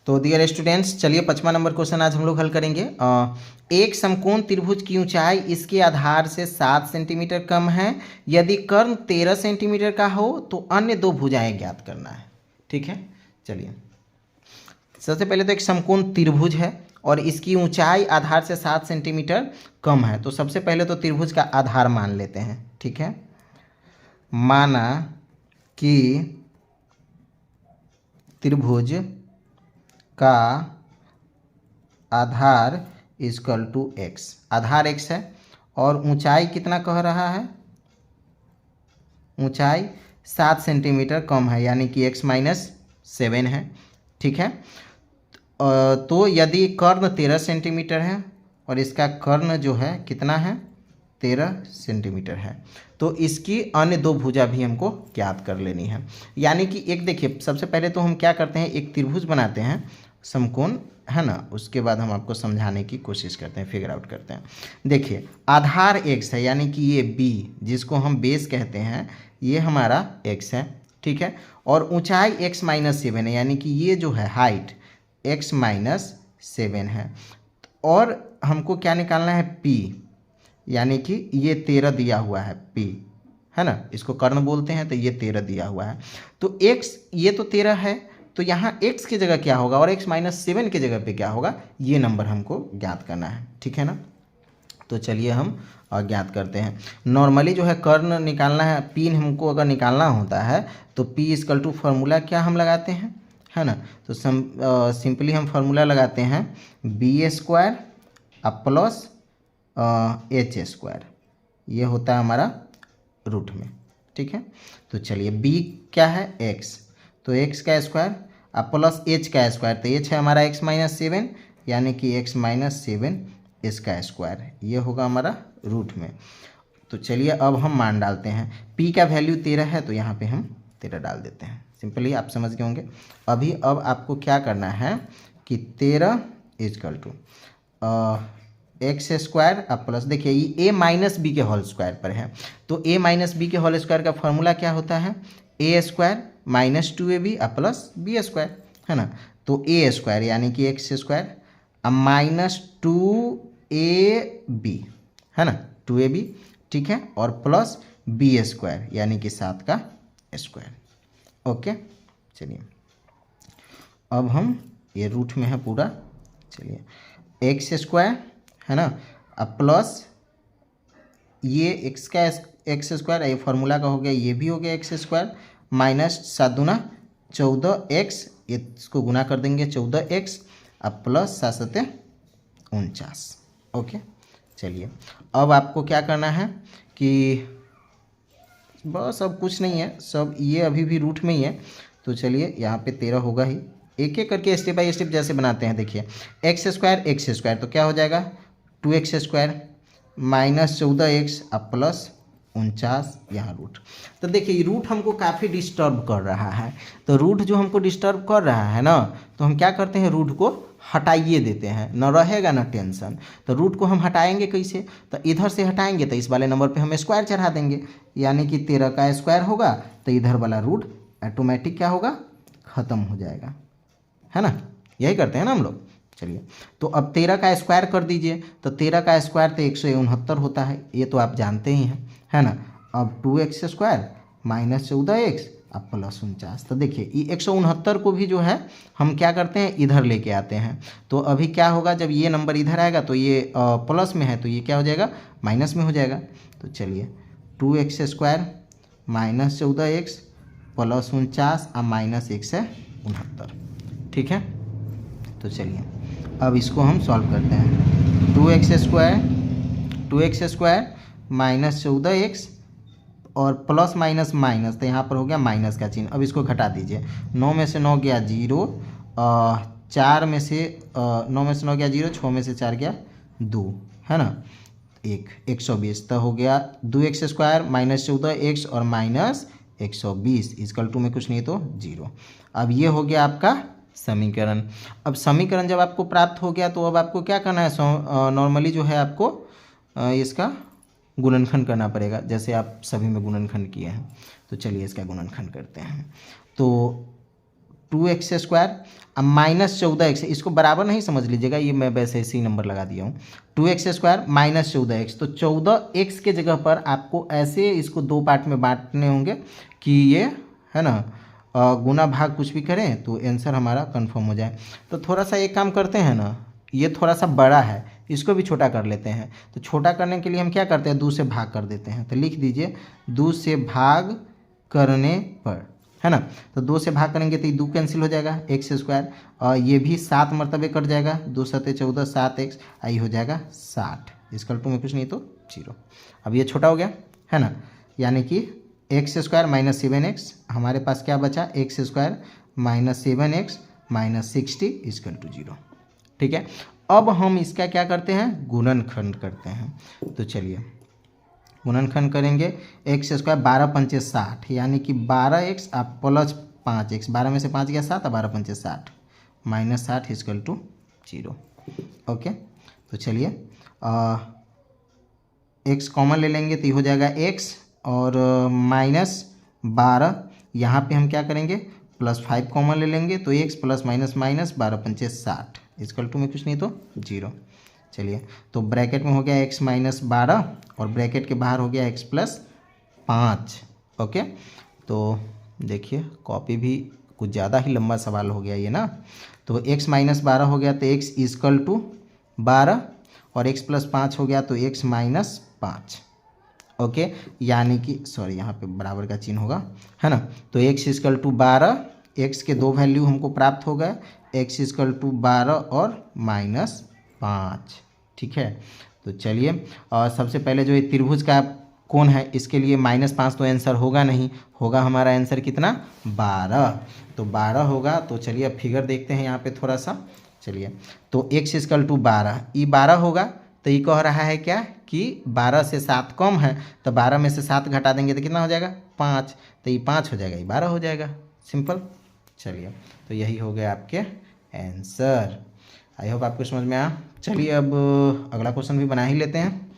तो dear students, चलिए 5वां नंबर क्वेश्चन आज हम लोग हल करेंगे। एक समकोण त्रिभुज की ऊंचाई इसके आधार से 7 सेंटीमीटर कम है। यदि कर्ण 13 सेंटीमीटर का हो तो अन्य दो भुजाएं ज्ञात करना है। ठीक है, चलिए सबसे पहले तो एक समकोण त्रिभुज है और इसकी ऊंचाई आधार से 7 सेंटीमीटर कम है। तो सबसे पहले तो त्रिभुज का आधार मान लेते हैं। ठीक है, माना कि त्रिभुज का आधार इक्वल टू एक्स, आधार एक्स है और ऊंचाई कितना कह रहा है, ऊंचाई 7 सेंटीमीटर कम है, यानी कि x माइनस 7 है। ठीक है, तो यदि कर्ण 13 सेंटीमीटर है और इसका कर्ण जो है कितना है, 13 सेंटीमीटर है, तो इसकी अन्य दो भुजा भी हमको ज्ञात कर लेनी है। यानी कि एक देखिए, सबसे पहले तो हम क्या करते हैं, एक त्रिभुज बनाते हैं समकोण, है ना, उसके बाद हम आपको समझाने की कोशिश करते हैं, फिगर आउट करते हैं। देखिए आधार x है, यानी कि ये b जिसको हम बेस कहते हैं, ये हमारा x है। ठीक है, और ऊंचाई x माइनस 7 है, यानी कि ये जो है हाइट x माइनस 7 है। और हमको क्या निकालना है, p, यानी कि ये 13 दिया हुआ है, p है ना, इसको कर्ण बोलते हैं, तो ये 13 दिया हुआ है। तो x ये तो 13 है, तो यहाँ x की जगह क्या होगा और x माइनस 7 की जगह पे क्या होगा, ये नंबर हमको ज्ञात करना है। ठीक है ना, तो चलिए हम ज्ञात करते हैं। नॉर्मली जो है कर्ण निकालना है, p हमको अगर निकालना होता है तो p इक्वल टू फार्मूला क्या हम लगाते हैं, है ना, तो सिंपली हम फार्मूला लगाते हैं b square plus H square, ये होता है हमारा रूट में। ठीक है, तो चलिए b क्या है, x, तो x का स्क्वायर प्लस h का स्क्वायर, तो h है हमारा x माइनस 7, यानी कि x माइनस 7 इसका स्क्वायर, ये होगा हमारा रूट में। तो चलिए अब हम मान डालते हैं, p का वैल्यू 13 है तो यहाँ पे हम 13 डाल देते हैं। सिंपली आप समझ गए होंगे। अब आपको क्या करना है कि 13 is equal to x square plus, देखिए ये a माइनस बी के होल स्क्वायर पर है, तो a माइनस बी के होल स्क्वायर का फॉर्मूला क्या होता है, a square minus 2ab plus B square, है ना, तो a स्क्वायर यानी कि एक्स स्क्वायर माइनस 2ab, है ना, 2ab, ठीक है, और प्लस बी स्क्वायर यानी कि 7 का स्क्वायर। ओके, चलिए अब हम ये रूट में है पूरा, चलिए एक्स स्क्वायर, है ना, अब प्लस ये एक्स का एक्स स्क्वायर, ये फार्मूला का हो गया, ये भी हो गया एक्स स्क्वायर, माइनस 7 दूना 14x, इसको गुना कर देंगे 14x, अब प्लस 7 7 49। ओके, चलिए अब आपको क्या करना है कि बस अब कुछ नहीं है, सब ये अभी भी रूट में ही है, तो चलिए यहाँ पे 13 होगा ही, एक एक करके स्टेप बाय स्टेप जैसे बनाते हैं। देखिए एक्स स्क्वायर तो क्या हो जाएगा, 2x स्क्वायर माइनस 14x अब प्लस 49 यहाँ रूट। तो देखिए रूट हमको काफ़ी डिस्टर्ब कर रहा है, तो रूट जो हमको डिस्टर्ब कर रहा है ना, तो हम क्या करते हैं, रूट को हटाइए देते हैं, न रहेगा ना टेंशन। तो रूट को हम हटाएंगे कैसे, तो इधर से हटाएंगे तो इस वाले नंबर पे हम स्क्वायर चढ़ा देंगे, यानी कि 13 का स्क्वायर होगा, तो इधर वाला रूट ऑटोमेटिक क्या होगा, ख़त्म हो जाएगा, है ना, यही करते हैं ना हम लोग। चलिए तो अब 13 का स्क्वायर कर दीजिए, तो 13 का स्क्वायर तो 169 होता है, ये तो आप जानते ही हैं, है ना। अब 2x स्क्वायर माइनस 14x अब प्लस 49, तो देखिए ये 169 को भी जो है हम क्या करते हैं, इधर लेके आते हैं। तो अभी क्या होगा, जब ये नंबर इधर आएगा तो ये प्लस में है, तो ये क्या हो जाएगा, माइनस में हो जाएगा। तो चलिए 2x square minus 14x plus 49 अब माइनस 169, ठीक है। तो चलिए अब इसको हम सॉल्व करते हैं, 2x स्क्वायर माइनस 14x और प्लस माइनस माइनस, तो यहाँ पर हो गया माइनस का चिन्ह। अब इसको घटा दीजिए, 9 में से 9 गया 0, 4 में से 9 में से 9 गया 0, 6 में से 4 गया 2, है ना, 120, तो हो गया 2x स्क्वायर माइनस 14x और माइनस 120 इक्वल टू में कुछ नहीं तो 0। अब ये हो गया आपका समीकरण। अब समीकरण जब आपको प्राप्त हो गया तो अब आपको क्या करना है, नॉर्मली जो है आपको इसका गुणनखंड करना पड़ेगा, जैसे आप सभी में गुणनखंड किए हैं। तो चलिए इसका गुणनखंड करते हैं। तो 2x², अब -14x, इसको बराबर नहीं समझ लीजिएगा, ये मैं वैसे इसी नंबर लगा दिया हूँ। 2x² -14x, तो 14x के जगह पर आपको ऐसे इसको दो पार्ट में बांटने होंगे कि ये है ना गुना भाग कुछ भी करें तो आंसर हमारा कंफर्म हो जाए। तो थोड़ा सा एक काम करते हैं ना, ये थोड़ा सा बड़ा है, इसको भी छोटा कर लेते हैं। तो छोटा करने के लिए हम क्या करते हैं, 2 से भाग कर देते हैं। तो लिख दीजिए 2 से भाग करने पर, है ना। तो 2 से भाग करेंगे तो ये 2 कैंसिल हो जाएगा, x², और ये भी 7 मरतबे कट जाएगा, 2 7 14, 7x, आई हो जाएगा 60, इसका टू में कुछ नहीं तो 0। अब ये छोटा हो गया, है ना, यानी कि x² -7x, हमारे पास क्या बचा, x² -7x -60 = 0। ठीक है, अब हम इसका क्या करते हैं, गुणनखंड करते हैं। तो चलिए गुणनखंड करेंगे, x² 12 पंचे 60, यानी कि 12x आप प्लस 5x, 12 में से 5 गया 7, 12 पंचे 60 -60 = 0। ओके, तो चलिए x कॉमन ले लेंगे तो ये हो जाएगा x, और -12 यहाँ पे हम क्या करेंगे, +5 कॉमन ले लेंगे तो x + -12 पंचे 60 = में कुछ नहीं तो 0। चलिए, तो ब्रैकेट में हो गया x -12 और ब्रैकेट के बाहर हो गया x + 5। ओके, तो देखिए कॉपी भी कुछ ज़्यादा ही लंबा सवाल हो गया ये ना। तो x -12 हो गया तो x = 12, और x + 5 हो गया तो x - 5। ओके, यानी कि सॉरी यहाँ पे बराबर का चिन्ह होगा, है ना। तो x = 12, x के दो वैल्यू हमको प्राप्त हो गए, x = 12 और -5। ठीक है, तो चलिए, और सबसे पहले जो ये त्रिभुज का कोण है इसके लिए -5 तो आंसर होगा नहीं, होगा हमारा आंसर कितना, 12। तो 12 होगा। तो चलिए अब फिगर देखते हैं यहाँ पे थोड़ा सा। चलिए, तो x = 12, ये 12 होगा, तो ये कह रहा है क्या कि 12 से 7 कम है, तो 12 में से 7 घटा देंगे तो कितना हो जाएगा, 5, तो ये 5 हो जाएगा, ये 12 हो जाएगा, सिंपल। चलिए, तो यही हो गया आपके आंसर। आई होप आपको समझ में आया। चलिए अब अगला क्वेश्चन भी बना ही लेते हैं।